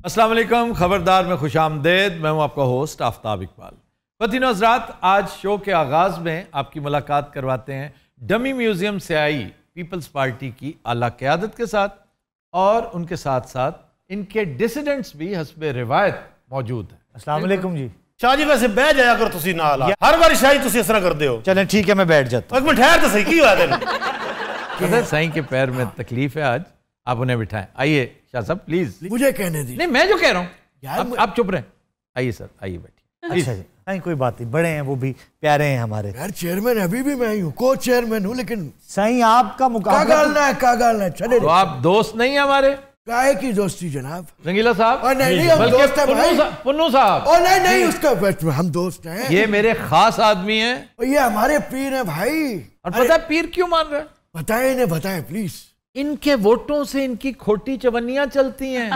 अस्सलाम वालेकुम, खबरदार में खुशामदेद। मैं हूं आपका होस्ट आफ्ताब इकबाल। ख़वातीन व हज़रात, आज शो के आगाज़ में आपकी मुलाकात करवाते हैं डमी म्यूज़ियम से आई पीपल्स पार्टी की आला क़यादत के साथ, और उनके साथ साथ इनके डिसिडेंट्स भी हस्बे रिवायत मौजूद हैं। अस्सलाम वालेकुम जी। शाह जी वैसे बह जाया करो तुसी नाल, हर बार शाही तुसी इस तरह करते हो। चलें ठीक है, मैं बैठ जाता हूं। एक मिनट ठहर तो सही, की हुआ तेन? पता है साईं के पैर में तकलीफ है, आज आप उन्हें बिठाएं। आइए शाह साहब प्लीज। मुझे कहने दी। नहीं, मैं जो कह रहा यार, हूँ आप चुप रहें। आइए सर, आइए बैठिए। अच्छा जी, नहीं कोई बात नहीं, बड़े हैं वो भी, प्यारे हैं हमारे। यार चेयरमैन अभी भी मैं ही हूँ, को चेयरमैन हूँ, लेकिन सही आपका मुकाबला का गालना चले। तो आप दोस्त नहीं है हमारे? काहे की दोस्ती जनाब? रंगीला साहब? और नहीं हम बल्कि दोस्त हैं भाई। पुन्नू साहब? और नहीं उसका हम दोस्त हैं। ये मेरे खास आदमी हैं और ये हमारे पीर हैं भाई। और पता है पीर क्यों मान रहे हैं? बताए इन्हें, बताए प्लीज। इनके वोटों से इनकी खोटी चवन्नियां चलती हैं।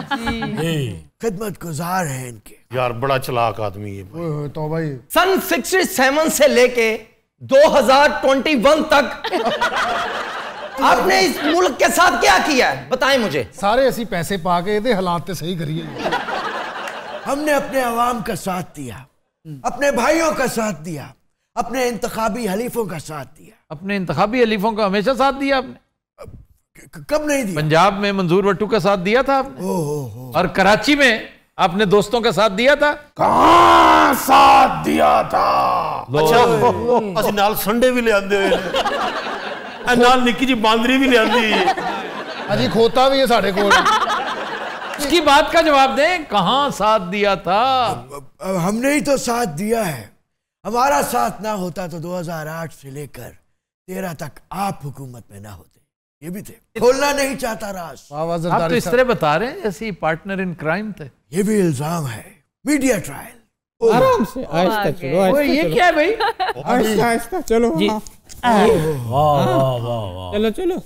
खिदमत गुजार है इनके। यार बड़ा चलाक आदमी है। तो भाई सन 67 से लेके 2021 तक आपने इस मुल्क के साथ क्या किया है, बताएं मुझे। सारे ऐसी पैसे पा के ये हालात सही करिए। हमने अपने अवाम का साथ दिया, अपने भाइयों का साथ दिया, अपने इंतखाबी हलीफों का साथ दिया। अपने इंतखाबी हलीफों का हमेशा साथ दिया आपने? कब नहीं दिया? पंजाब में मंजूर वट्टू का साथ दिया था आपने, और कराची में आपने दोस्तों का साथ दिया था। कहां साथ दिया था? अच्छा असि नाल संडे भी ले आंदे हुए, नाल निक्की जी बांदरी भी ले आंदी। अजी खोता भी है साढ़े को। इसकी बात का जवाब दें, कहां साथ दिया था? हमने ही तो साथ दिया है। हमारा साथ ना होता तो 2008 से लेकर 13 तक आप हुकूमत में ना होते। ये भी थे, खोलना नहीं चाहता राज। आप तो इस तरह बता रहे हैं जैसे पार्टनर इन क्राइम थे। ये भी इल्जाम है। Media trial. आराम से, आहिस्ता चलो, आहिस्ता ये चलो। क्या है भाई? आहिस्ता आहिस्ता चलो जी। चलो चलो।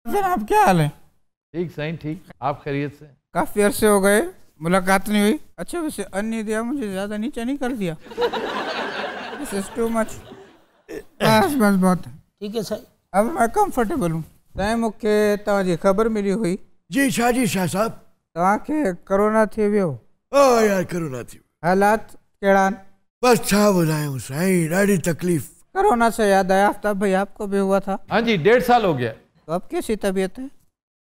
जनाब क्या हाल है? ठीक सही ठीक। आप खैरियत से? काफी अरसे हो गए, मुलाकात नहीं हुई। अच्छा वैसे अन्य दिया, मुझे ज्यादा नीचा नहीं कर दिया? This is too much। बस बस बहुत ठीक है सर। अब मैं कंफर्टेबल हूँ। तय मूंखे तव्हांजी ख़बर मिली हुई जी शाह साहब, तव्हांखे कोरोना थी वियो। ओ यार कोरोना थी। हालात कहिड़ा आहिनि? बस छा बुधायूं साईं, ॾाढी तकलीफ़। कोरोना से याद आया आफ्ताब भाई, आपको भी हुआ था? हाँ जी, 1.5 साल हो गया। तो अब कैसी तबीयत है?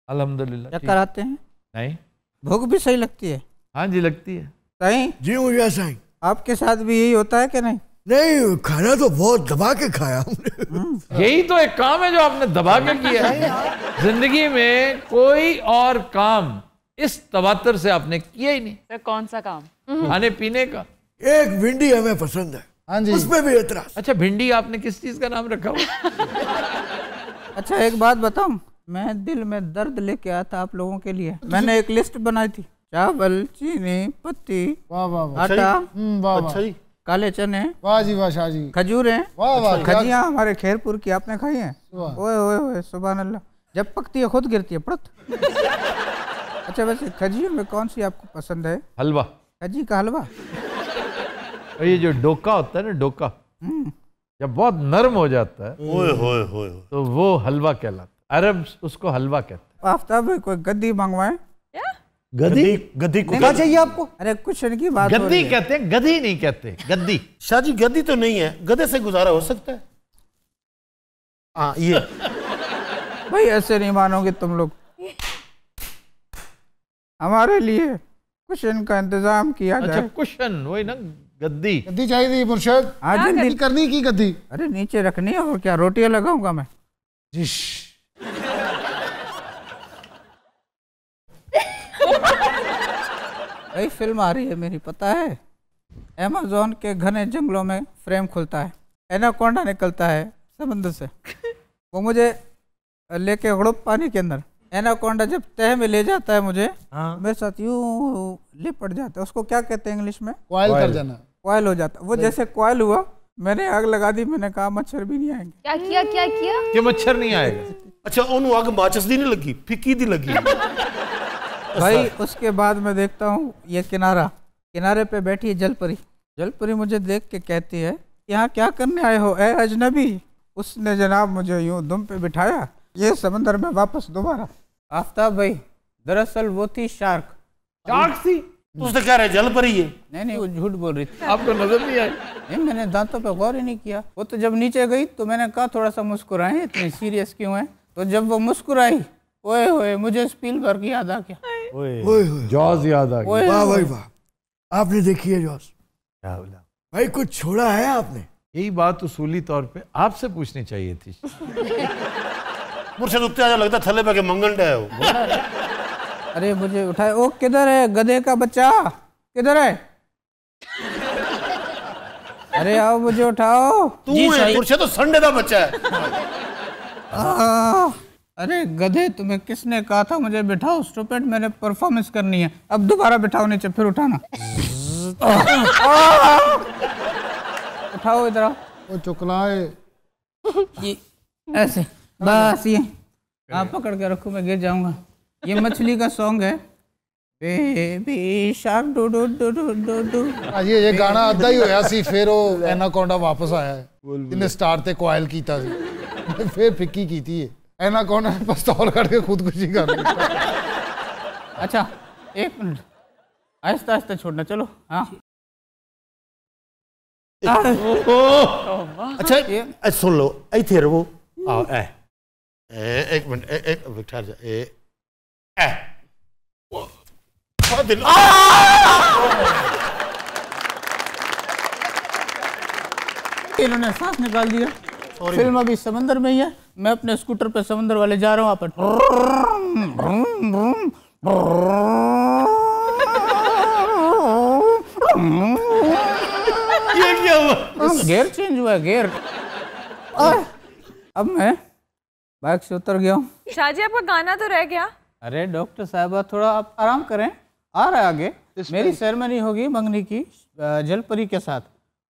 अल्हम्दुलिल्लाह। चक्कर आते हैं? नहीं। भूख भी सही लगती है? हाँ जी लगती है। सही जी मुझे साईं। आपके साथ भी यही होता है कि नहीं? नहीं, खाना तो बहुत दबा के खाया हमने। यही तो एक काम है जो आपने दबा के किया है। जिंदगी में कोई और काम इस तवातर से आपने किया ही नहीं। तो कौन सा काम? खाने पीने का। एक भिंडी हमें पसंद है। हाँ जी। उसमें भी एतराज। अच्छा, भिंडी आपने किस चीज का नाम रखा हुआ? अच्छा एक बात बताऊं, मैं दिल में दर्द लेके आया था आप लोगों के लिए। मैंने एक लिस्ट बनाई थी। चावल, चीनी, पत्ती, वाह वाह वाह। आटा, वाह वाह। अच्छा जी, काले चने, वाह जी वाह शाह जी। खजूरें, वाह वाह। खजियां हमारे खैरपुर की आपने खाई हैं? ओए ओए ओए सुभान अल्लाह, जब पकती है खुद गिरती है पड़त। अच्छा वैसे खजियों में कौन सी आपको पसंद है? हलवा। खजी का हलवा? और ये जो डोका होता है ना, डोका जब बहुत नरम हो जाता है ओए होए होए, तो वो हलवा कहलाता है। अरब उसको हलवा कहते आफ्ताब भाई कोई गद्दी मंगवाए? गद्दी गद्दी को क्या चाहिए आपको? अरे कुछ की बात हैं। हो गद्दी रही है। कहते हैं, गधी नहीं कहते, गद्दी। शाह जी गद्दी तो नहीं है, गधे से गुजारा हो सकता है। हाँ ये भाई ऐसे नहीं मानोगे तुम लोग। हमारे लिए कुछ इनका इंतजाम किया अच्छा जाए। कुशन, वही ना गद्दी। गद्दी चाहिए मुर्शद। हाँ जल्दी करनी की गद्दी। अरे नीचे रखनी है, और क्या रोटियां लगाऊंगा मैं? भाई फिल्म आ रही है मेरी, पता है? अमेज़न के घने जंगलों में फ्रेम खुलता है, एनाकोंडा निकलता है समंदर से। वो मुझे लेके हुड़प पानी के अंदर। एनाकोंडा जब तह में ले जाता है मुझे, मेरे साथ यूं लिपट जाता है। उसको क्या कहते हैं इंग्लिश में? कॉइल कर जाना। कॉइल हो जाता। वो जैसे कॉइल हुआ, मैंने आग लगा दी। मैंने कहा मच्छर भी नहीं आएंगे। क्या किया क्या किया? कि मच्छर नहीं आएगा। अच्छा उन्होंने आग माचिस दी नहीं लगी, फिक्की दी लगी। भाई उसके बाद मैं देखता हूँ ये किनारे पे बैठी है जलपरी। जलपरी मुझे देख के कहती है, यहाँ क्या करने आए हो ए अजनबी? उसने जनाब मुझे यूं दुम पे बिठाया, ये समंदर में वापस दोबारा। आफ्ताब भाई, दरअसल वो थी शार्क। शार्क थी? उसने कह रहे जल परी है। नहीं वो झूठ बोल रही थी। आपको नजर नहीं आई? नहीं, मैंने दांतों पे गौर ही नहीं किया। वो तो जब नीचे गई तो मैंने कहा थोड़ा सा मुस्कुराएं, इतनी सीरियस क्यों है। तो जब वो मुस्कुराई, ओए होए, मुझे स्पीलबर्ग याद आ गया। जॉज याद आ गया। ओए वाह भाई होए। वाह, आपने देखी है जॉस? भाई कुछ छोड़ा है आपने? यही बात उसूली तौर पे आपसे पूछनी चाहिए थी। मुर्शद उत्ते आजा, लगता है थल्ले पे के मंगल है वो। अरे मुझे उठाए। ओ किधर है गधे का बच्चा, किधर है? अरे आओ, मुझे उठाओ। तू है मुर्शद, तो संडे का बच्चा है। अरे गधे, तुम्हें किसने कहा था मुझे बिठाओ? स्टूपिड, मैंने परफॉर्मेंस करनी है। अब दोबारा बिठाओ नीचे, फिर उठाना। उठाओ इधर आओ। वो चुकलाए। ये ऐसे बस, ये आप पकड़ के रखो, मैं गिर जाऊंगा। ये मछली का सॉन्ग है, baby shark do do do do do do. ये गाना अद्धा ही होया सी, फिर वो एनाकोंडा वापस आया है। इन्हें स्टार्ट ते कोयल कीता सी, फिर फिक्की कीती है। एनाकोंडा ने पिस्तौल कट के खुदकुशी कर ली। अच्छा 1 मिनट, आहिस्ता आहिस्ता छोड़ना। चलो हाँ। अच्छा सुन लो, इथे रहो। आओ एक मिनट, एक ठहर जा। इन्होंने सांस निकाल दिया। फिल्म अभी समंदर में ही है। मैं अपने स्कूटर पे समंदर वाले जा रहा हूँ। आप ये क्या हुआ? गियर चेंज हुआ है, गियर। अब मैं बाइक से उतर गया हूँ। शाहजी आपका गाना तो रह गया। अरे डॉक्टर साहबा, थोड़ा आप आराम करें। आ रहा है आगे, मेरी सेरेमनी होगी मंगनी की जलपरी के साथ।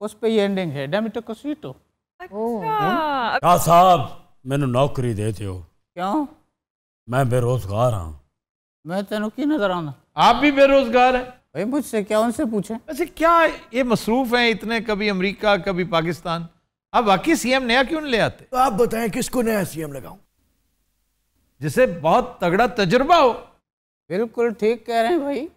उस पे ये एंडिंग है, डेमिटो कोसीटो। अच्छा, साहब मैंने नौकरी देते हो? क्यों? मैं बेरोजगार हाँ। मैं तेनों की नजर आना? आप भी बेरोजगार हैं भाई, मुझसे क्या, उनसे पूछे। वैसे क्या ये मसरूफ हैं इतने, कभी अमेरिका कभी पाकिस्तान। आप वाकई सीएम नया क्यों नहीं ले आते? तो आप बताएं किसको नया सीएम लगाऊं जिसे बहुत तगड़ा तजुर्बा हो, बिल्कुल ठीक कह रहे हैं भाई।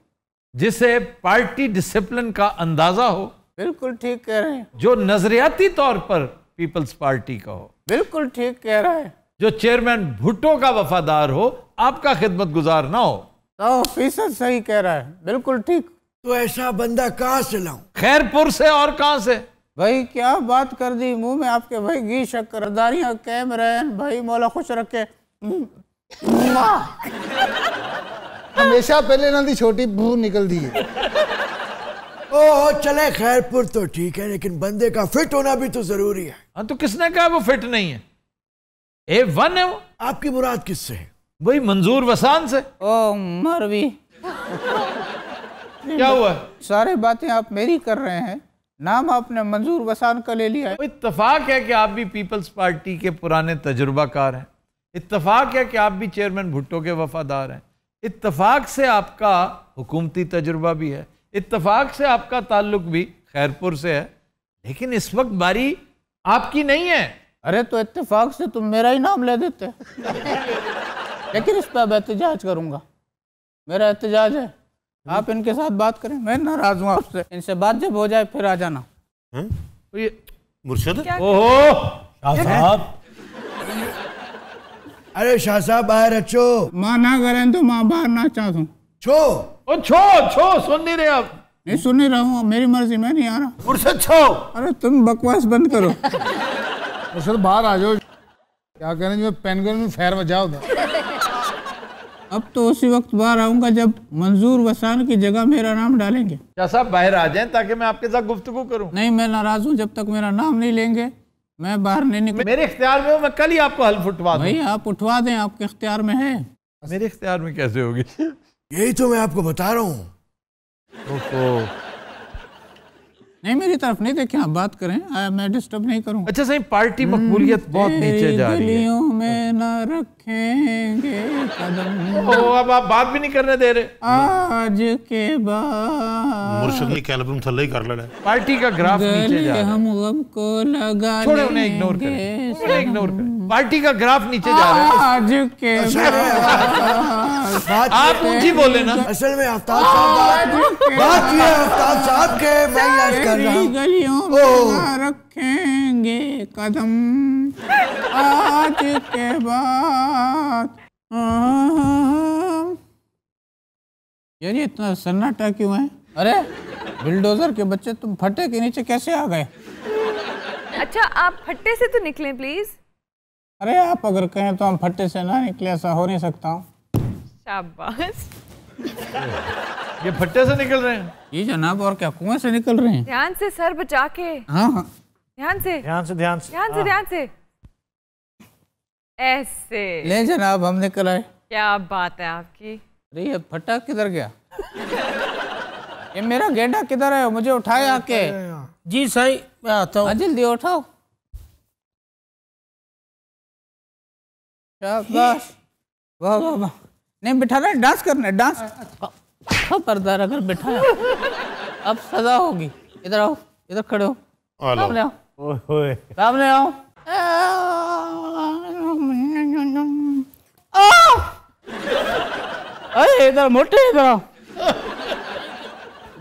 जिसे पार्टी डिसिप्लिन का अंदाजा हो, बिल्कुल ठीक कह रहे हैं। जो नजरियाती तौर पर पीपल्स पार्टी का हो, बिल्कुल ठीक कह रहा है। जो चेयरमैन भुट्टो का वफादार हो, आपका खिदमत गुजार ना हो। 100% सही कह रहा है, बिल्कुल ठीक। तो ऐसा बंदा कहां से लाऊं? खैरपुर से और कहां से? भाई क्या बात कर दी मुंह में आपके भाई। घी शक्करदारियां कैम रहे भाई, मौला खुश रखे। हमेशा पहले इन्हां दी छोटी बू निकलती है। ओह चले, खैरपुर तो ठीक है, लेकिन बंदे का फिट होना भी तो जरूरी है। हाँ, तो किसने कहा वो फिट नहीं है? A1 है वो। आपकी मुराद किससे है? वही मंजूर वसान से। ओ मरवी, क्या हुआ? सारी बातें आप मेरी कर रहे हैं, नाम आपने मंजूर वसान का ले लिया है। इत्तफाक है कि आप भी पीपल्स पार्टी के पुराने तजुर्बाकार हैं। इत्तफाक है कि आप भी चेयरमैन भुट्टो के वफादार हैं। इत्तफाक से आपका हुकूमती तजुर्बा भी है। इत्तफाक से आपका ताल्लुक भी खैरपुर से है। लेकिन इस वक्त बारी आपकी नहीं है। अरे तो इत्तेफाक से तुम मेरा ही नाम ले देते। लेकिन इस पर अब एहतजाज करूंगा, मेरा एहतजाज है। आप इनके साथ बात करें, मैं नाराज हूँ आपसे। इनसे बात जब हो जाए फिर आ जाना। मुर्शिद, ओहो शाह साहब। अरे शाह साहब बाहर अच्छो। माँ ना करें तो माँ बाहर ना चाहूँ। छो ओ छो छो, सुन नहीं रहे आप? नहीं सुन नहीं रहा हूँ, मेरी मर्जी, मैं नहीं आ रहा। मुर्शिद छो। अरे तुम बकवास बंद करो। तो सर बाहर आ जाओ। क्या कह रहे हैं, पेनगन में फैर बजा उधर। अब तो उसी वक्त बाहर आऊंगा जब मंजूर वसान की जगह मेरा नाम डालेंगे। क्या साहब बाहर आ जाएं ताकि मैं आपके साथ गुफ्तगू करूं? नहीं, मैं नाराज हूँ। जब तक मेरा नाम नहीं लेंगे मैं बाहर नहीं निकल। मेरे इख्तियार में हो, मैं कल ही आपको हल्फ उठवा दूं। भाई आप उठवा दें, आपके इख्तियार में है। मेरे इख्तियार में कैसे होगी? यही तो मैं आपको बता रहा हूँ। नहीं मेरी तरफ नहीं देखें, आप बात करें, मैं डिस्टर्ब नहीं करूँ। अच्छा सही, पार्टी मकबूलियत बहुत नीचे जा रही है। गलियों में न रखेंगे कदम। ओ, अब आप बात भी नहीं करने दे रहे। आज के बाद मुर्शिद ने एल्बम थल्ले ही कर लेना। पार्टी का ग्राफ नीचे जा रहा है। हम गम को लगा छोड़े, उन्हें इग्नोर करें, उन्हें इग्नोर करें। पार्टी का ग्राफ नीचे जा रहा है। आज के बाद आप ऊंची बोले ना। असल में आफ्ताब साहब बात ये है आफ्ताब साहब के मैं याद कर रहा हूँ। गलियों में न रखेंगे कदम आज के बाद। यार ये इतना सन्नाटा क्यों है? अरे बिल्डोजर के बच्चे, तुम फट्टे के नीचे कैसे आ गए? अच्छा आप फट्टे से तो निकलें प्लीज। अरे आप अगर कहें तो हम फट्टे से ना निकले, ऐसा हो नहीं सकता हूँ। शाबाश। ये फट्टे से निकल रहे हैं? ये जनाब और क्या कुएं से निकल रहे हैं? ध्यान से सर बचा के। हाँ हाँ ध्यान से ध्यान से ध्यान से ध्यान से ध्यान से। ऐसे ले जनाब, हम निकल आए। क्या बात है आपकी। अरे ये फटा किधर गया? ये मेरा गेंडा किधर है? मुझे उठाए आके। जी साईं, मैं आता हूँ। जल्दी उठाओ। शाबाश, वाह वाह वाह। नहीं बिठाना है, डांस करना है, डांस। खबरदार अगर बिठाया अब सजा होगी। इधर आओ, इधर खड़े हो, सामने आओ, सामने आओ। अरे इधर मोटे, इधर आओ,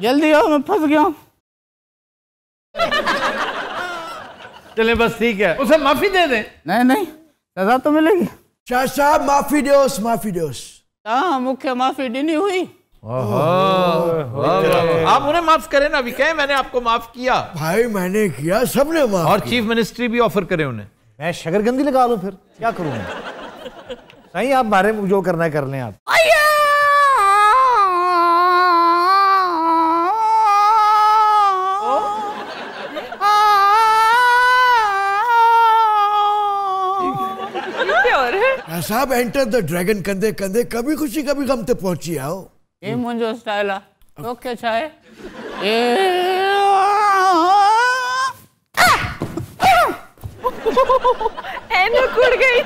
जल्दी आओ, मैं फंस गया हूँ। चले बस ठीक है, उसे माफी दे दें। नहीं नहीं, सजा तो मिलेगी। शाह साहब माफी दोस, माफी दोस। हाँ, मुख्य माफी देनी हुई। आप उन्हें माफ करें ना, अभी कहें मैंने आपको माफ किया। भाई मैंने किया, सबने माफ और किया। चीफ मिनिस्ट्री भी ऑफर करें उन्हें। मैं शकरगंदी लगा लूं, फिर क्या करूं मैं? सही, आप बारे में जो करना है कर लें आप। साहब एंटर द ड्रैगन कंधे कंधे, कभी खुशी कभी गम ते पहुंची आओ। ये मुंजो स्टाइल है, तो क्या चाहे? ऐनक उड़ गई।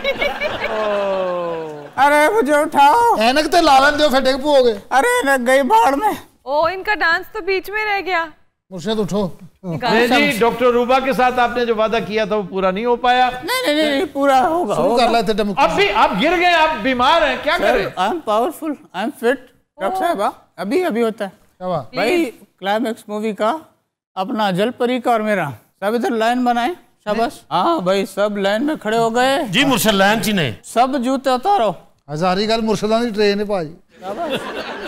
अरे मुझे उठाओ। ऐनक ते लालन दो, फिर डेग पोगे। अरे ऐनक गई भाड़ में। ओ इनका डांस तो बीच में रह गया। मुर्शिद उठो। नहीं जी, डॉक्टर रूबा के साथ आपने जो वादा किया था वो पूरा नहीं हो पाया। नहीं नहीं नहीं, पूरा होगा। शुरू कर लेते हैं। अब भी आप गिर गए, आप बीमार हैं, क्या करें? I am powerful, I am fit. Doctor साहब अभी अभी होता है क्या बात? भाई, क्लाइमैक्स मूवी का अपना जलपरी का और मेरा सब इधर लाइन बनाए। शाबाश। हाँ भाई, सब लाइन में खड़े हो गए। जी मुर्शिद लाइन ची ने सब जूते उतारो। हजारी गल मुर्शिदा दी ट्रेन है भाजी।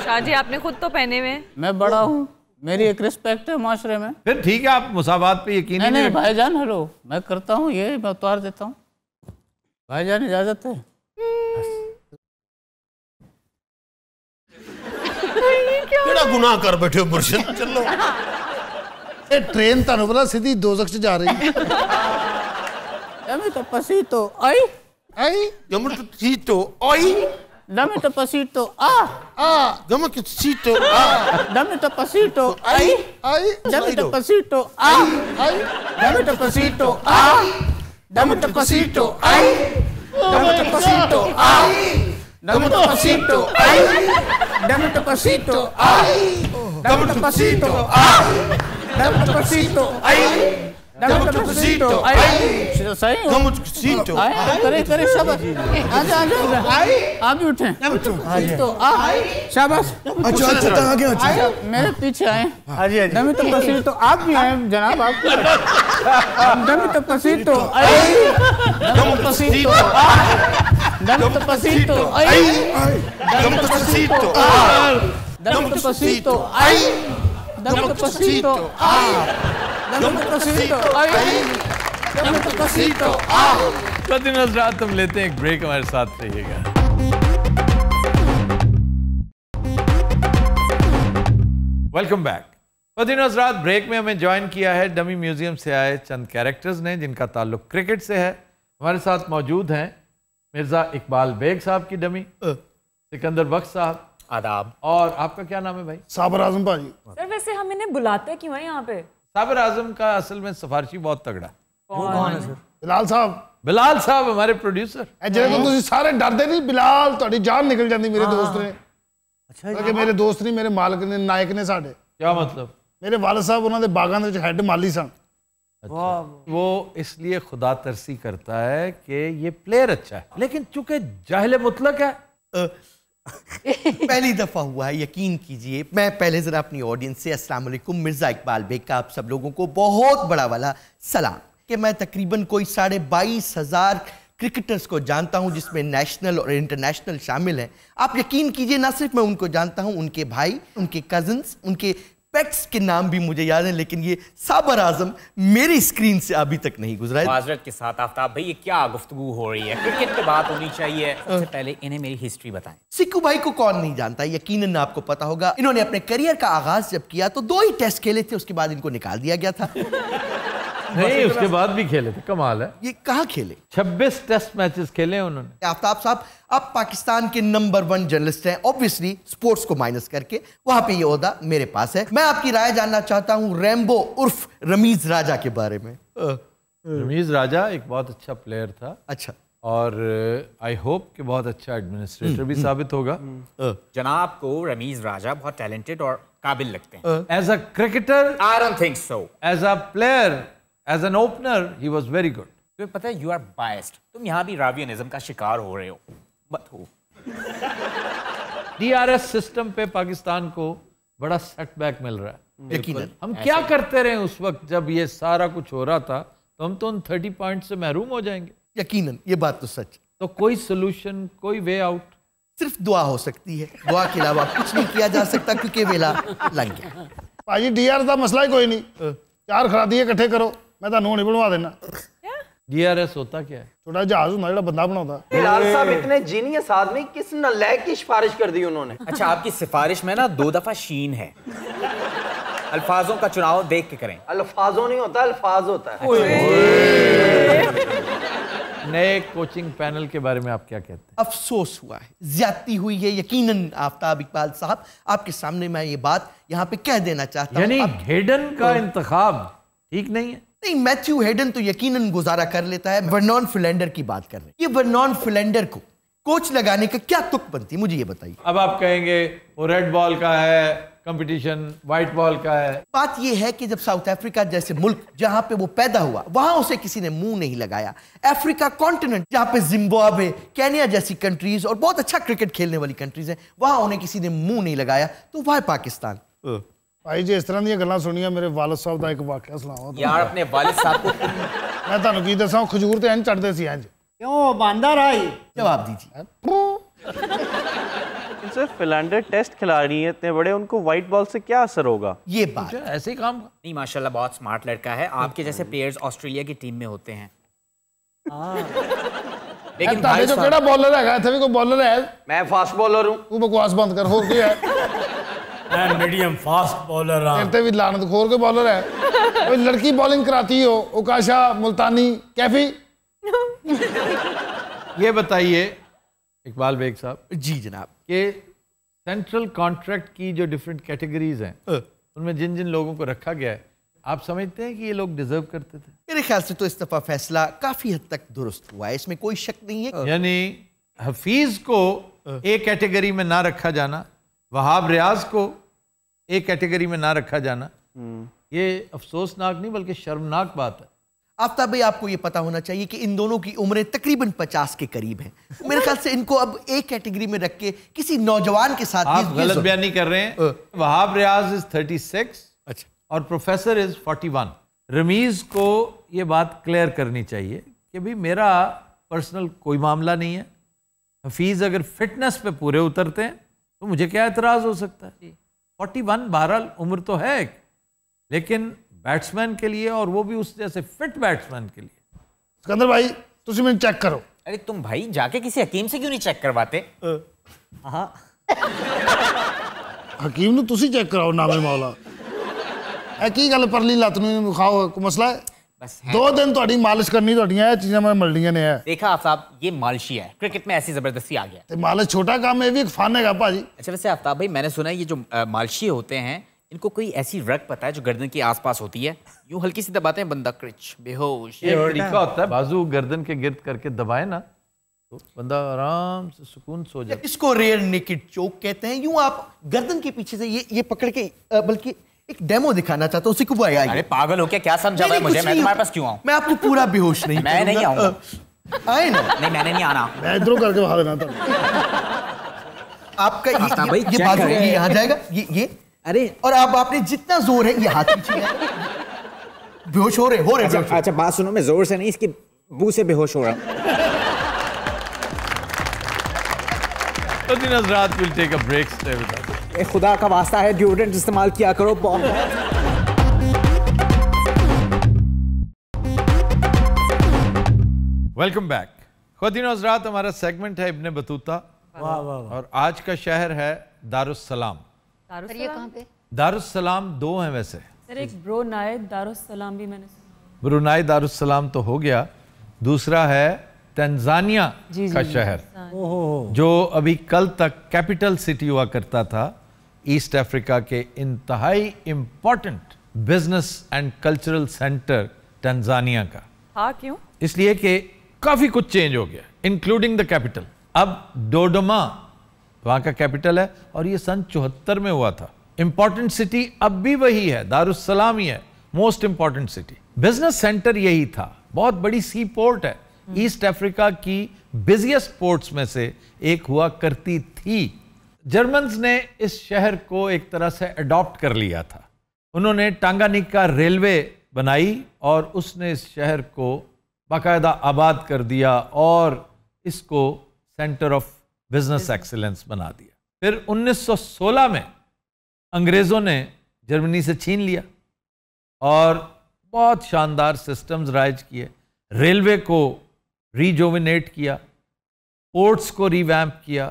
शाह जी आपने खुद तो पहने हुए। मैं बड़ा हूँ, मेरी एक रिस्पेक्ट है माशरे में। फिर ठीक है, आप मुसावात पे यकीन नहीं नहीं नहीं रखते। भाईजान, हेलो, मैं करता हूँ ये, मैं उतार देता हूँ। भाईजान इजाजत है? केड़ा गुनाह कर बैठे हो मुर्शिद? चलो ये ट्रेन तानू पता सीधी दोजख च जा रही है। Dame pasito, ay, आई Dame tu cito, oi. dame pasito, Dame tu cito, dame pasito, ay, आई dame pasito, आई dame pasito, dame pasito, ay, dame pasito, dame pasito, ay, dame pasito, dame pasito, dame pasito, ay, dame pasito, ay, सही हो? Dame tu cito. करे करे शाबाश। आजा आजा आप भी उठे। तो शाबाश। अच्छा अच्छा, कहाँ गया? अच्छा मेरे पीछे आए। हाजी हाजी। दमी तो पसीर तो आप भी आए जनाब, आप दमी तो पसीर तो आई, दमी तो पसीर तो दमी तो पसीर तो आई, Dame tu cito. दमी तो पसीर तो आई, दमी तो पसीर तो दमी तो पसीर तो आई, दमी तो पसीर तो प्रतिदिन रात हम लेते हैं एक ब्रेक, हमारे साथ रहिएगा। Welcome back. प्रतिदिन रात ब्रेक में हमें ज्वाइन किया है डमी म्यूजियम से आए चंद कैरेक्टर्स ने जिनका ताल्लुक क्रिकेट से है। हमारे साथ मौजूद हैं मिर्जा इकबाल बेग साहब की डमी, सिकंदर बख्श साहब, आदाब। और आपका क्या नाम है भाई? साबर आजम भाजी। सर वैसे हम इन्हें बुलाते क्यों हैं यहाँ पे? साबिर आजम का असल में सिफारिशी बहुत तगड़ा। कौन है सर? बिलाल साहब, बिलाल साहब हमारे प्रोड्यूसर। ਜਿਹੜੇ ਤੁਸੀਂ ਸਾਰੇ ਡਰਦੇ ਨਹੀਂ, ਬਿਲਾਲ ਤੁਹਾਡੀ ਜਾਨ ਨਿਕਲ ਜਾਂਦੀ ਮੇਰੇ ਦੋਸਤ ਨੇ। अच्छा ਕਿ ਮੇਰੇ ਦੋਸਤ ਨਹੀਂ, ਮੇਰੇ ਮਾਲਕ ਨੇ, ਨਾਇਕ ਨੇ ਸਾਡੇ। क्या मतलब? ਮੇਰੇ ਵਾਲਦ ਸਾਹਿਬ ਉਹਨਾਂ ਦੇ ਬਾਗਾਂ ਦੇ ਵਿੱਚ ਹੈੱਡ ਮਾਲੀ ਸਨ। वो इसलिए खुदा तरसी करता है कि ये प्लेयर अच्छा है, लेकिन चूंकि जाहिल मुतलक है। पहली दफा हुआ है, यकीन कीजिए। मैं पहले जरा अपनी ऑडियंस से अस्सलाम वालेकुम, मिर्जा इकबाल बेग का आप सब लोगों को बहुत बड़ा वाला सलाम कि मैं तकरीबन कोई 22,500 क्रिकेटर्स को जानता हूं, जिसमें नेशनल और इंटरनेशनल शामिल हैं। आप यकीन कीजिए, ना सिर्फ मैं उनको जानता हूं, उनके भाई, उनके कजन्स, उनके पेट्स के नाम भी मुझे याद है, लेकिन ये साबर आजम मेरी स्क्रीन से अभी तक नहीं गुजरा है। माजरत के साथ आफ्ताब भाई, ये क्या गुफ्तगू हो रही है? क्रिकेट पे बात होनी चाहिए। सबसे पहले इन्हें मेरी हिस्ट्री बताएं। सिक्कू भाई को कौन नहीं जानता, यकीनन आपको पता होगा। इन्होंने अपने करियर का आगाज जब किया तो 2 ही टेस्ट खेले थे, उसके बाद इनको निकाल दिया गया था। नहीं, उसके बाद भी खेले थे। कमाल है। ये कहाँ खेले? 26 टेस्ट मैचेस खेले उन्होंने। आफ्ताब साहब अब पाकिस्तान के नंबर 1 जर्नलिस्ट हैं, ऑब्वियसली स्पोर्ट्स को माइनस करके। वहां पे ये ओहदा मेरे पास है। मैं आपकी राय जानना चाहता हूं रैम्बो उर्फ रमीज राजा के बारे में। रमीज राजा एक बहुत अच्छा प्लेयर था। अच्छा। और आई होप कि बहुत अच्छा एडमिनिस्ट्रेटर भी साबित होगा। जनाब को रमीज राजा बहुत टैलेंटेड और काबिल लगते हैं। As a cricketer I don't think so. As a player, as an opener, he was very good. तुम्हें पता है, यू आर बायस्ड। तुम यहाँ भी रावियनिज्म का शिकार हो रहे हो। मत हो। DRS सिस्टम पे पाकिस्तान को बड़ा सेटबैक मिल रहा है। यकीनन। हम क्या करते रहे उस वक्त जब ये सारा कुछ हो रहा था? तो हम तो उन 30 पॉइंट से महरूम हो जाएंगे। यकीनन, ये बात तो सच। तो कोई सोल्यूशन, कोई वे आउट? सिर्फ दुआ हो सकती है। दुआ के अलावा कुछ नहीं किया जा सकता, क्योंकि वेला लग गया। ਭਾਜੀ DRS ਦਾ ਮਸਲਾ ਹੀ ਕੋਈ ਨਹੀਂ। 4 ਖਰਾਦੀਏ ਇਕੱਠੇ ਕਰੋ, मैं ਤੁਹਾਨੂੰ ਹੁਣੇ ਬਣਵਾ ਦੇਣਾ। DRS होता क्या है? छोटा जहाज ਹੁੰਦਾ ਜਿਹੜਾ ਬੰਦਾ ਬਣਾਉਂਦਾ। बिलाल साहब इतने जीनियस आदमी, किस नालायक की सिफारिश कर दी उन्होंने? अच्छा, आपकी सिफारिश में ना 2 दफा शीन है। अल्फाजों का चुनाव देख के करें। अल्फाजों नहीं होता, अल्फाज होता है। नए कोचिंग पैनल के बारे में आप क्या कहते हैं? अफसोस हुआ है, ज्यादती हुई है। यकीनन आफ्ताब इकबाल साहब, आपके सामने मैं ये बात यहाँ पे कह देना चाहता हूँ। यानी हेडन का इंतखाब ठीक नहीं है? नहीं, मैथ्यू हेडन तो यकीनन गुजारा कर लेता है। वर्नॉन फिलेंडर की बात कर रहे हैं। ये वर्नॉन फिलेंडर को कोच लगाने का क्या तुक बनती है, मुझे ये बताइए। अब आप कहेंगे वो रेड बॉल का है कंपटीशन, व्हाइट बॉल का है। बात यह है कि जब साउथ अफ्रीका जैसे मुल्क जहां पे वो पैदा हुआ, वहां उसे किसी ने मुंह नहीं लगाया। अफ्रीका कॉन्टिनेंट जहां पे जिम्बाब्वे, केन्या जैसी कंट्रीज और बहुत अच्छा क्रिकेट खेलने वाली कंट्रीज हैं, वहां उन्हें किसी ने मुंह नहीं लगाया। तो वह पाकिस्तान। ਭਾਈ ਜੀ, ਇਸ ਤਰ੍ਹਾਂ ਦੀਆਂ ਗੱਲਾਂ ਸੁਣੀਆਂ, ਮੇਰੇ ਵਾਲਦ ਸਾਹਿਬ ਦਾ ਇੱਕ ਵਾਕਿਆ ਸੁਣਾਵਾਂ। यार अपने वालिद साहब को ਮੈਂ ਤੁਹਾਨੂੰ ਕੀ ਦੱਸਾਂ, ਖਜੂਰ ਤੇ ਇੰਜ ਚੜਦੇ ਸੀ ਇੰਜ। क्यों बांदर आई? जवाब दीजिए। सिर्फ फिलेंडर टेस्ट खिला रही है इतने बड़े, उनको व्हाइट बॉल से क्या असर होगा? ये बात ऐसे ही काम नहीं, माशाल्लाह बहुत स्मार्ट लड़का है। आपके जैसे प्लेयर्स ऑस्ट्रेलिया की टीम में होते हैं। लेकिन ਤੁਹਾਡੇ ਜੋ ਕਿਹੜਾ ਬॉलर ਹੈਗਾ? ਇੱਥੇ ਵੀ ਕੋਈ ਬॉलर ਹੈ? मैं फास्ट बॉलर हूं। ਤੂੰ ਬਕਵਾਸ ਬੰਦ ਕਰ, ਹੋਰ ਕੀ ਹੈ? मैं मीडियम फास्ट बॉलर रहा। तेरे भी लानत खोर के बॉलर है। कोई लड़की बॉलिंग कराती हो, उकाशा, मुल्तानी, कैफी। ये बताइए इकबाल बेग साहब। जी जनाब। कि सेंट्रल कॉन्ट्रैक्ट की जो डिफरेंट कैटेगरीज हैं, उनमें जिन जिन लोगों को रखा गया है, आप समझते हैं कि ये लोग डिजर्व करते थे? मेरे ख्याल से तो इस दफा फैसला काफी हद तक दुरुस्त हुआ है, इसमें कोई शक नहीं है। यानी हफीज को एक कैटेगरी में ना रखा जाना, वहाब रियाज को एक कैटेगरी में ना रखा जाना, ये अफसोसनाक नहीं बल्कि शर्मनाक बात है। आफ्ताब भाई, आपको ये पता होना चाहिए कि इन दोनों की उम्रें तकरीबन 50 के करीब हैं। मेरे ख्याल से इनको अब एक कैटेगरी में रख के किसी नौजवान के साथ आप गलत बयानी कर रहे हैं। वहाब रियाज इज 36। अच्छा। और प्रोफेसर इज 41। रमीज को ये बात क्लियर करनी चाहिए कि भाई मेरा पर्सनल कोई मामला नहीं है। हफीज अगर फिटनेस पे पूरे उतरते हैं तो मुझे क्या एतराज हो सकता है? 41 बहरहाल उम्र तो है, लेकिन बैट्समैन के लिए, और वो भी उस जैसे फिट बैट्समैन के लिए। सिकंदर भाई, तुम मैंने चेक करो। अरे तुम भाई जाके किसी हकीम से क्यों नहीं चेक करवाते? हाँ, हकीम ਨੂੰ ਤੁਸੀਂ ਚੈੱਕ ਕਰਾਓ ਨਾਮੇ ਮੌਲਾ। ਇਹ ਕੀ ਗੱਲ ਪਰਲੀ ਲੱਤ ਨੂੰ ਖਾਓ, ਕੋਈ ਮਸਲਾ है? बस 2 दिन ਤੁਹਾਡੀ ਮਾਲਿਸ਼ ਕਰਨੀ, ਤੁਹਾਡੀਆਂ ਇਹ ਚੀਜ਼ਾਂ ਮੈਂ ਮਲਣੀਆਂ ਨੇ। देखा आफ्ताब, ये मालशी है। क्रिकेट में ऐसी जबरदस्ती आ गया। ਤੇ ਮਾਲਿਸ਼ ਛੋਟਾ ਕੰਮ, ਇਹ ਵੀ ਇੱਕ ਫਨ ਹੈਗਾ ਭਾਜੀ। अच्छा, वैसे आफ्ताब भाई, मैंने सुना है ये जो मालशी होते हैं, इनको कोई ऐसी रग पता है जो गर्दन के आसपास होती है, यूं हल्की सी दबाते हैं, बंदा क्रिच बेहोश। एक तरीका होता है, बाजू गर्दन के गिर्द करके दबाए ना तो बंदा आराम से सुकून सो जाता है। इसको रेयर नेकेड चोक कहते हैं। यूं आप गर्दन के पीछे से ये पकड़ के, बल्कि एक डेमो दिखाना चाहता हूँ, सिखवा आएगा। अरे पागल हो क्या, क्या समझा भाई मुझे, मैं तुम्हारे पास क्यों आऊं? मैं आपको पूरा बेहोश नहीं मैं नहीं आऊंगा। आए ना? नहीं मैंने नहीं आना। मैं इधरों करके भाग देना था। आपका ये बाजू ये यहाँ जाएगा, ये अरे और अब आपने जितना जोर है ये हाथ पीछे है, बेहोश हो रहे। अच्छा बात सुनो, मैं जोर से नहीं, इसकी बू से बेहोश हो रहा हूँ। तो दिन हज़रात will take a break, stay with us. खुदा का वास्ता है डिओड्रेंट इस्तेमाल किया करो। Welcome back. ख़वातीन हज़रात, हमारा सेगमेंट है इब्ने बतूता। वाह वाह वाह। और आज का शहर है दारुस्सलाम। सर ये कहाँ पे? दारुस्सलाम दो हैं वैसे। सर एक ब्रुनाई दारुस्सलाम भी मैंने सुना। ब्रुनाई दारुस्सलाम तो हो गया, दूसरा है तंजानिया का शहर, जो अभी कल तक कैपिटल सिटी हुआ करता था ईस्ट अफ्रीका के इंतहाई important business and cultural centre Tanzania का। हाँ क्यों? इसलिए कि काफी कुछ चेंज हो गया, इंक्लूडिंग द कैपिटल। अब डोडोमा वहां का कैपिटल है और ये सन 74 में हुआ था। इंपॉर्टेंट सिटी अब भी वही है, दारुस्सलाम ही है most important city. Business centre यही था, बहुत बड़ी सी पोर्ट है, ईस्ट अफ्रीका की बिजिएस्ट पोर्ट्स में से एक हुआ करती थी। जर्मन्स ने इस शहर को एक तरह से अडॉप्ट कर लिया था। उन्होंने टांगानिका रेलवे बनाई और उसने इस शहर को बाकायदा आबाद कर दिया और इसको सेंटर ऑफ बिजनेस एक्सीलेंस बना दिया। फिर 1916 में अंग्रेज़ों ने जर्मनी से छीन लिया और बहुत शानदार सिस्टम्स राइज किए, रेलवे को रिजोविनेट किया, पोर्ट्स को रिवैम्प किया,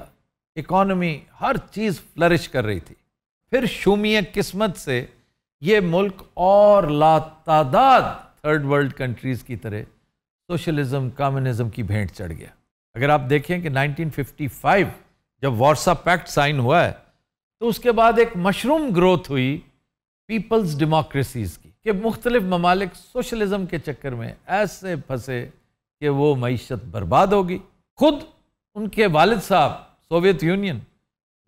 इकॉनमी हर चीज़ फ्लरिश कर रही थी। फिर शूमिय किस्मत से ये मुल्क और लातादाद थर्ड वर्ल्ड कंट्रीज़ की तरह सोशलिज्म कम्युनिज्म की भेंट चढ़ गया। अगर आप देखें कि 1955 जब वार्सा पैक्ट साइन हुआ है तो उसके बाद एक मशरूम ग्रोथ हुई पीपल्स डेमोक्रेसीज की, कि मुख्तलिफ ममालिक सोशलिज्म के चक्कर में ऐसे फंसे कि वो मईशत बर्बाद होगी। खुद उनके वालिद साहब सोवियत यूनियन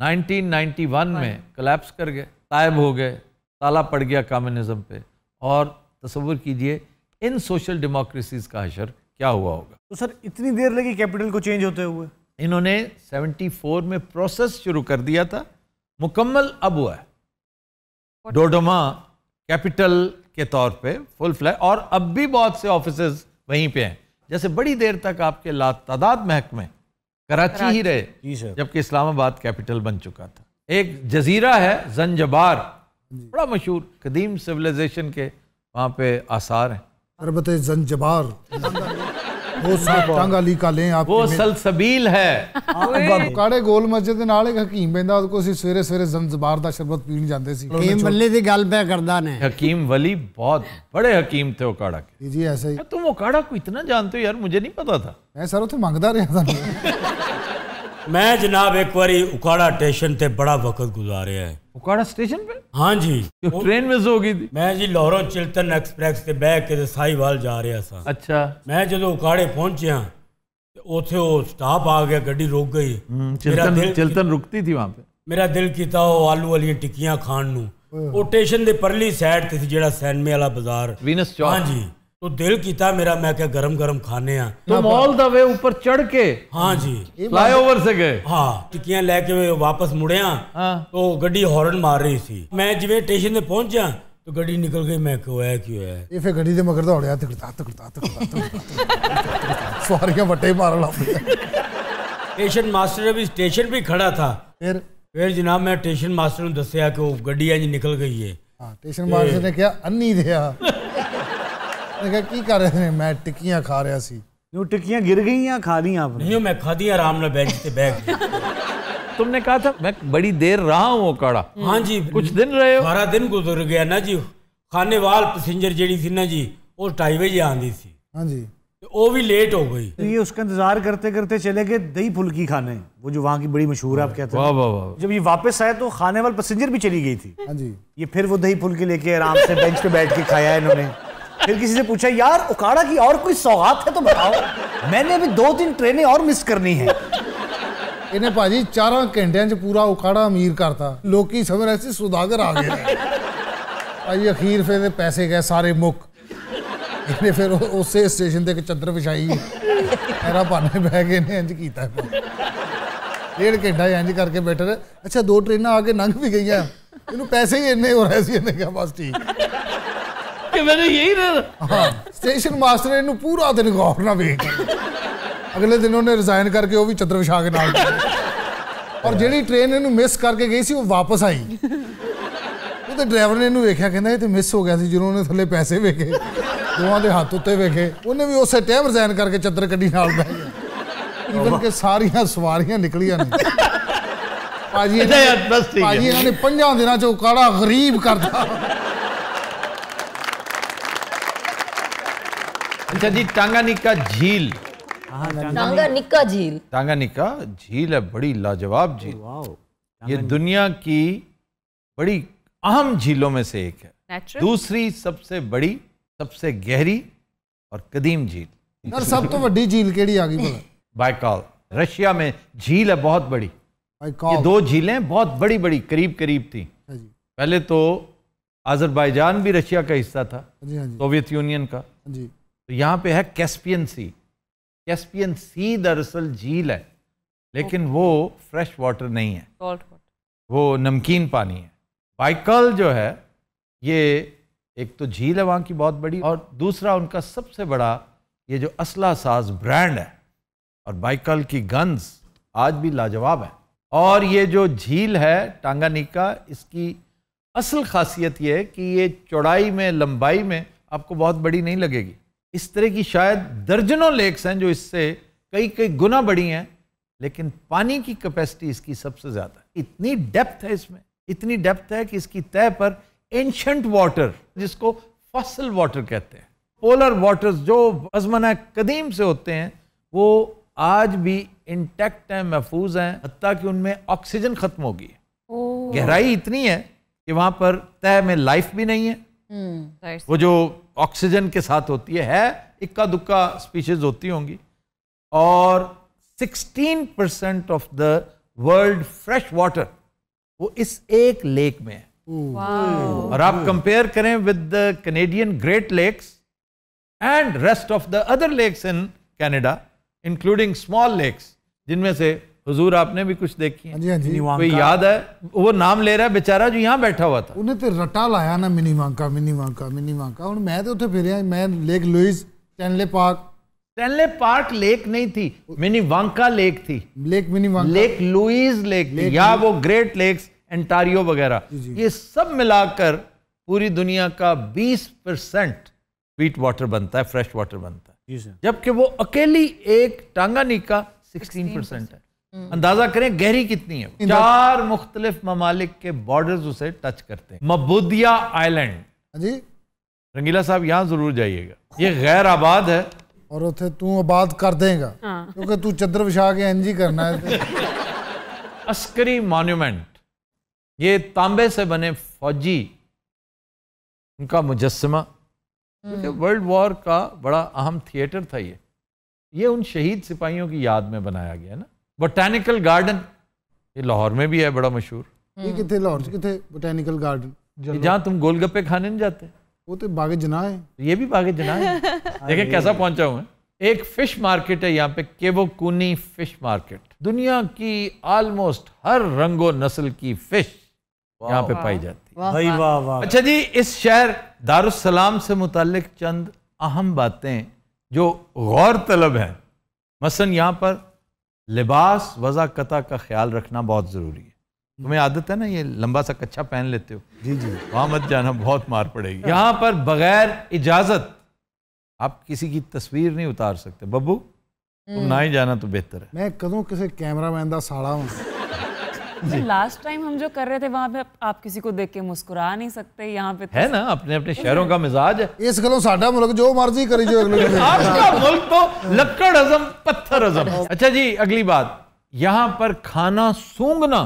1991 में कोलैप्स कर गए, तायब हो गए, ताला पड़ गया कम्युनिज्म पे। और तसव्वुर कीजिए इन सोशल डेमोक्रेसीज का हशर क्या हुआ होगा। तो सर इतनी देर लगी कैपिटल को चेंज होते हुए? इन्होंने 74 में प्रोसेस शुरू कर दिया था, मुकम्मल अब हुआ है। डोडोमा कैपिटल के तौर पे फुल फ्लैग, और अब भी बहुत से ऑफिसेज वहीं पे हैं। जैसे बड़ी देर तक आपके लातादाद महकमे कराची ही रहे, जबकि इस्लामाबाद कैपिटल बन चुका था। एक जजीरा है जंजबार, बड़ा मशहूर कदीम सिविलाइजेशन के वहाँ पे आसार हैं। अरबत जंजबार वो टांगाली का लें आप, वो सलसबील है। काड़े गोल मस्जिद ਦੇ ਨਾਲ ਇੱਕ ਹਕੀਮ ਬੈਂਦਾ, ਉਹਦੇ ਕੋਲ ਅਸੀਂ ਸਵੇਰੇ ਸਵੇਰੇ ਜ਼ੰਜ਼ਬਾਰ ਦਾ ਸ਼ਰਬਤ ਪੀਣ ਜਾਂਦੇ ਸੀ। हकीम वली ਦੀ ਗੱਲ पे करदा ने। हकीम वली बहुत बड़े हकीम थे उकाड़ा के। जी ऐसा ही। तुम उकाड़ा को इतना जानते हो यार, मुझे नहीं पता था। मैं सर उथे मंगदा रहा था। मैं जनाब एक बारी उकाड़ा स्टेशन ते बड़ा वक्त गुजारिया है। उकाड़ा स्टेशन पे? हाँ जी। ट्रेन मिस हो गई थी। मैं जी लाहौरों चिल्तन एक्सप्रेस ते बह के साहिवाल जा रहा था। अच्छा। मैं जो उकाड़े पहुंचा उथे वो स्टाफ आ गया, गड्डी रुक गई। चिल्तन रुकती थी वहां पे। मेरा दिल किया वो आलू वाली टिक्कियां खाण नूं। वो स्टेशन दे परली साइड ते जेड़ा सैनमे वाला बाजार, वीनस चौक। हाँ जी। तो दिल किया मेरा, मैं क्या गरम गरम खाने आ। तो ऑल द वे ऊपर चढ़ के? हाँ जी। फ्लाईओवर से गए? हाँ। टिक्कियां लेके वापस मुड़िया। हाँ। तो गड्डी हॉर्न मार रही थी। मैं जिवें स्टेशन पे पहुंचा तो गड्डी निकल गई। मैं क्यों है ये फिर गड्डी दे मगर दौड़िया तिकड़ता सवारियां बट्टे मारन लग पई। स्टेशन मास्टर भी स्टेशन पे खड़ा था। फिर जनाब मैं स्टेशन मास्टर ने दसिया कि वो गड्डी इंज निकल गई है। हाँ, स्टेशन मास्टर ने कहा अन्नी दिया। मैं कहा की कर रहे हैं? मैं टिक्कियां खा रहा सी। वो टिक्कियां गिर गई या खा दी आपने? नहीं, मैं खा दी आराम से बेंच पे बैठ के। तुमने कहा था मैं बड़ी देर रहा हूँ उकाड़ा। हाँ जी। कुछ दिन रहे हो? 12 दिन गुजर गया ना जी। खाने वाल पैसेंजर जेडी थी ना जी, वो 2:30 बजे आंदी थी। हाँ जी। वो भी लेट हो गई। तो ये उसका इंतजार करते करते चले गए दही फुल्की खाने, वो जो वहाँ की बड़ी मशहूर है, आप कहते वाह वाह वाह। हैं। जब ये वापस आए तो खाने वाले पैसेंजर भी चली गई थी। हाँ जी। ये फिर वो दही फुल्की लेके आराम से बेंच पे बैठ के खाया इन्होंने। फिर किसी से पूछा, यार उकाड़ा की और कोई सौगात है तो बताओ, मैंने अभी 2-3 ट्रेनें और मिस करनी है। इन्हें भाजी 4 घंटे पूरा उखाड़ा अमीर करता, लोग की समझ ऐसे सुधाकर आ गए। भाई अखीर फिर पैसे गए सारे मुक। इन्हें फिर उसे स्टेशन ते चदर विछाई, मेरा भाने बह गए ने इंज कीता। 1.5 घंटा इंज करके बैठे रहे। अच्छा 2 ट्रेन आके लंघ भी गई, इन्होंने पैसे ही इन्ने हो रहे सी। इन्हें कहा बस ठीक कि मैंने यही ना। हाँ, स्टेशन मास्टर ने इन्हों पूरा दिन गौर ना वेख। अगले दिन उन्हें रिजाइन करके वो भी चदर विछा के नाल। और जिहड़ी ट्रेन इन्हों मिस करके गई सी वो वापस आई। तो ड्राइवर ने इन्हों वेख्या, कहंदा ये तो मिस हो गया सी। जिन्होंने थले पैसे वेखे, दोवां दे हाथ उत्ते वेखे, उन्हें भी उस टाइम रिजाइन करके चदर कड्डी नाल बह गया। इवन के सारियां सवारियां निकलियां नहीं। भाजी इन्होंने 5 दिनां च उकाड़ा गरीब करता। अच्छा जी, टांगानिका झील। टांगानिका झील, टांगानिका झील है बड़ी लाजवाब झील। ये दुनिया की बड़ी अहम झीलों में से एक है। दूसरी सबसे बड़ी, सबसे गहरी और कदीम झील। सर सब तो बड़ी झील केड़ी आ गई भला? बाइकाल, रशिया में झील है बहुत बड़ी। ये 2 झीलें बहुत बड़ी बड़ी करीब करीब थी। पहले तो अजरबैजान भी रशिया का हिस्सा था, सोवियत यूनियन का। तो यहाँ पे है कैस्पियन सी। कैस्पियन सी दरअसल झील है, लेकिन वो फ्रेश वाटर नहीं है, वो नमकीन पानी है। बाइकल जो है ये एक तो झील है वहाँ की बहुत बड़ी, और दूसरा उनका सबसे बड़ा ये जो असला साज ब्रांड है। और बाइकल की गन्स आज भी लाजवाब है। और ये जो झील है टांगानिका, इसकी असल खासियत ये है कि ये चौड़ाई में, लंबाई में आपको बहुत बड़ी नहीं लगेगी। इस तरह की शायद दर्जनों लेक्स हैं जो इससे कई कई गुना बड़ी हैं, लेकिन पानी की कैपेसिटी इसकी सबसे ज़्यादा है। इतनी डेप्थ है इसमें, इतनी डेप्थ है कि इसकी तह पर एंशंट वाटर, जिसको फॉसिल वाटर कहते हैं, पोलर वाटर्स जो अज़माना कदीम से होते हैं, वो आज भी इंटैक्ट हैं, महफूज हैं, हत्ता कि उनमें ऑक्सीजन खत्म हो गई है। गहराई इतनी है कि वहाँ पर तह में लाइफ भी नहीं है। वो जो ऑक्सीजन के साथ होती है इक्का दुक्का स्पीशीज होती होंगी। और 16% of the world fresh water वो इस एक लेक में है। और आप कंपेयर करें with the Canadian Great Lakes and rest of the other lakes in Canada, including small lakes, जिनमें से हुजूर आपने भी कुछ देखी है। कोई याद है? वो नाम ले रहा है बेचारा जो यहाँ बैठा हुआ था। उन्हें तो रटा लाया ना मिनीवांका मिनीवांका मिनीवांका। और मैं तो उत्थे फिर मैं Lake Louise, Stanley Park lake नहीं थी, मिनीवांका लेक थी। Lake Minnewanka, Lake Louise lake थी, या वो ग्रेट लेक्स एंटारियो वगैरह, ये सब मिलाकर पूरी दुनिया का 20% स्वीट वाटर बनता है, फ्रेश वाटर बनता है। जबकि वो अकेली एक टांगानिका 16% है। अंदाजा करें गहरी कितनी है। 4 मुख्तलिफ ममालिक के बॉर्डर्स उसे टच करते हैं। मबूदिया आइलैंड जी, रंगीला साहब यहाँ जरूर जाइएगा, ये गैर आबाद है। और उसे तू आबाद कर देगा क्योंकि तू चदर विछा के एनजी करना है। अस्करी मॉन्यूमेंट, ये तांबे से बने फौजी, उनका मुजस्समा, क्योंकि वर्ल्ड वॉर का बड़ा अहम थिएटर था ये उन शहीद सिपाहियों की याद में बनाया गया है ना। बोटैनिकल गार्डन, ये लाहौर में भी है, बड़ा मशहूर। ये कितने लाहौर से कितने बोटैनिकल गार्डन, जहाँ तुम गोलगप्पे खाने नहीं जाते, वो तो बागे जना है। ये भी बागे जना है। देखें कैसा पहुंचा हूं मैं। एक फिश मार्केट है यहाँ पे, केवोकुनी फिश मार्केट। दुनिया की ऑलमोस्ट हर रंगो नस्ल की फिश यहाँ पे पाई जाती है। अच्छा जी, इस शहर दारुस्सलाम से मुताल्लिक चंद अहम बातें जो गौर तलब है। मसलन यहाँ पर लिबास वज़ाकता का ख्याल रखना बहुत ज़रूरी है। तुम्हें आदत है ना ये लंबा सा कच्छा पहन लेते हो, जी जी, वहाँ मत जाना, बहुत मार पड़ेगी। यहाँ पर बगैर इजाज़त आप किसी की तस्वीर नहीं उतार सकते। बब्बू तुम ना ही जाना तो बेहतर है। मैं कदों किसी कैमरामैन का साड़ा हूँ। लास्ट टाइम हम जो कर रहे थे वहाँ पे आप किसी को देख के मुस्कुरा नहीं सकते, यहाँ पे है ना, अपने अपने शहरों का मिजाज है। इस गलों साडा मुल्क जो मर्जी करी जो अगले आपका मुल्क तो लक्कड़ हजम पत्थर हजम। अच्छा जी, अगली बात, यहाँ पर खाना सूंघना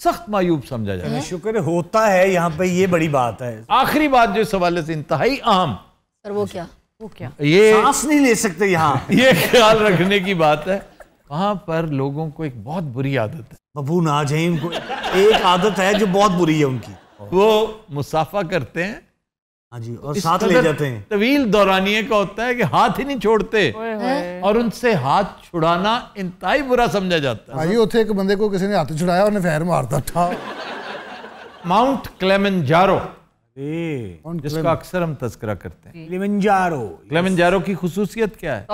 सख्त मायूब समझा जाता है। शुक्र होता है यहाँ पे, ये बड़ी बात है। आखिरी बात जो इस हवाले से इंतहाई अहम, सर वो क्या ये सांस नहीं ले सकते यहाँ। ये ख्याल रखने की बात है, वहां पर लोगों को एक बहुत बुरी आदत है। बबू ना जाए इनको, एक आदत है जो बहुत बुरी है उनकी, वो मुसाफा करते हैं, हाँ जी, और साथ ले जाते हैं। तवील दौरानिये का होता है कि हाथ ही नहीं छोड़ते, और उनसे हाथ छुड़ाना इंतहाई बुरा समझा जाता है। भाई उथे एक बंदे को किसी ने हाथ छुड़ाया, उन्हें फैर मारता था। माउंट क्लेमेंजारो, जिसका अक्सर हम तस्करा करते हैं, क्लेमेंजारो की खुसूसियत क्या है?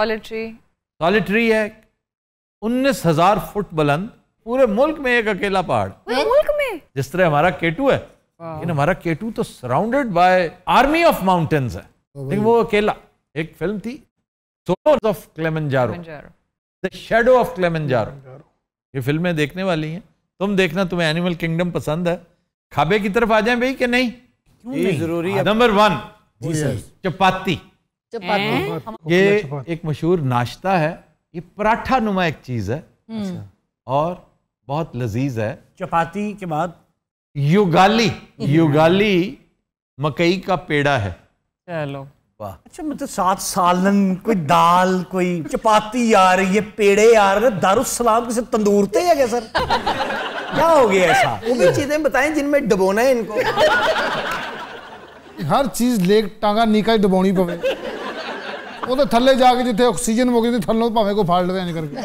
सॉलिटरी है, 19,000 फुट बुलंद, पूरे मुल्क में एक अकेला पहाड़। मुल्क में? जिस तरह हमारा केटू है, लेकिन हमारा केटू तो surrounded by army of mountains है, लेकिन वो अकेला। एक फिल्म थी snows of Kilimanjaro, the shadow of Kilimanjaro, ये फिल्में देखने वाली हैं, तुम देखना, तुम्हें एनिमल किंगडम पसंद है। खाबे की तरफ आ जाएं भाई कि नहीं? जरूरी है। नंबर 1 चपाती। ये एक मशहूर नाश्ता है, ये पराठा नुमा एक चीज है और बहुत लजीज है। चपाती के बाद युगाली, युगाली मकई का पेड़ा है। चलो वाह, अच्छा मतलब 7 सालन, कोई दाल, कोई चपाती यार, ये पेड़े यार, दारुस्सलाम के तंदूर थे या क्या सर? क्या हो गया ऐसा? वो भी चीजें बताएं जिनमें डबोना है इनको। हर चीज लेक टांगा नीका ही डबाउनी पवे, वो तो थल्ले जाके जिथे ऑक्सीजन हो गई थल्लों भावे को फाड़ लवे करके।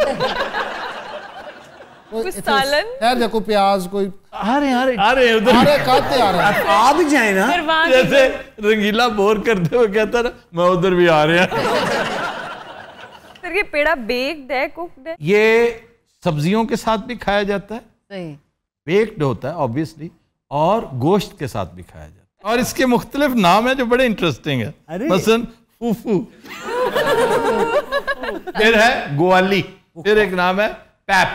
कुछ सालन, यार देखो प्याज कोई आ रहे उधर, खाते आ रहे हैं। आ भी जाए ना, जैसे रंगीला बोर करते हुए कहता ना, मैं उधर भी आ रहे हैं। सर ये पेड़ा बेक्ड है, कुक्ड है? ये सब्जियों के साथ भी खाया जाता है, सही, बेक्ड होता है ऑब्वियसली, और गोश्त के साथ भी खाया जाता है, और इसके मुख्तलिफ नाम है जो बड़े इंटरेस्टिंग है। मसलन फूफू, फिर है ग्वाली, फिर एक नाम है पैप,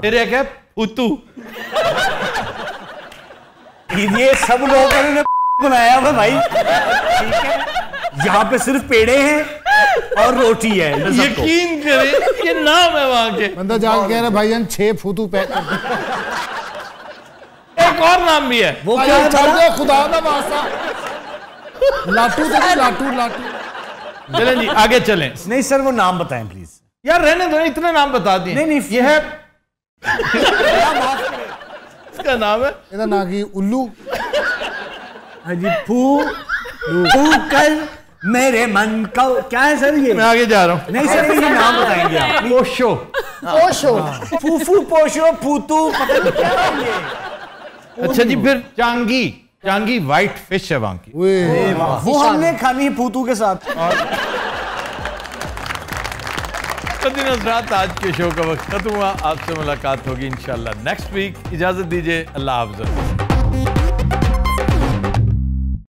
फिर एक है फूतू। ये सब लोगों ने बनाया हुआ भाई, ठीक है? यहाँ पे सिर्फ पेड़े हैं और रोटी है। यकीन करें ये नाम है वहां के। बंदा जाके कह रहा भाई 6 फूतू पैक कर दे। एक और नाम भी है, वो क्या है? छोड़ दो खुदा का वास्ता, लाटू तो लाटू लाटू। चलें जी आगे चलें। नहीं सर वो नाम बताएं प्लीज। यार रहने दो, इतने नाम बता दिए। नहीं ये है इसका नाम है, ਇਹਦਾ ਨਾਂ ਕੀ? उल्लू। हाजी फू कर मेरे मन का, क्या है सर ये? मैं आगे जा रहा हूँ। नहीं सर ये नाम बताएंगे आप। पोशो, पोशो, फूफू, पोशो, फूतू, पता नहीं क्या है ये। अच्छा जी, फिर चांगी, चांगी व्हाइट फिश है वहां की, वो हमने खानी है फूतू के साथ। रात आज के शो का वक्त खत्म हुआ, आपसे मुलाकात होगी इंशाल्लाह नेक्स्ट वीक। इजाजत दीजिए, अल्लाह हाफ़िज़।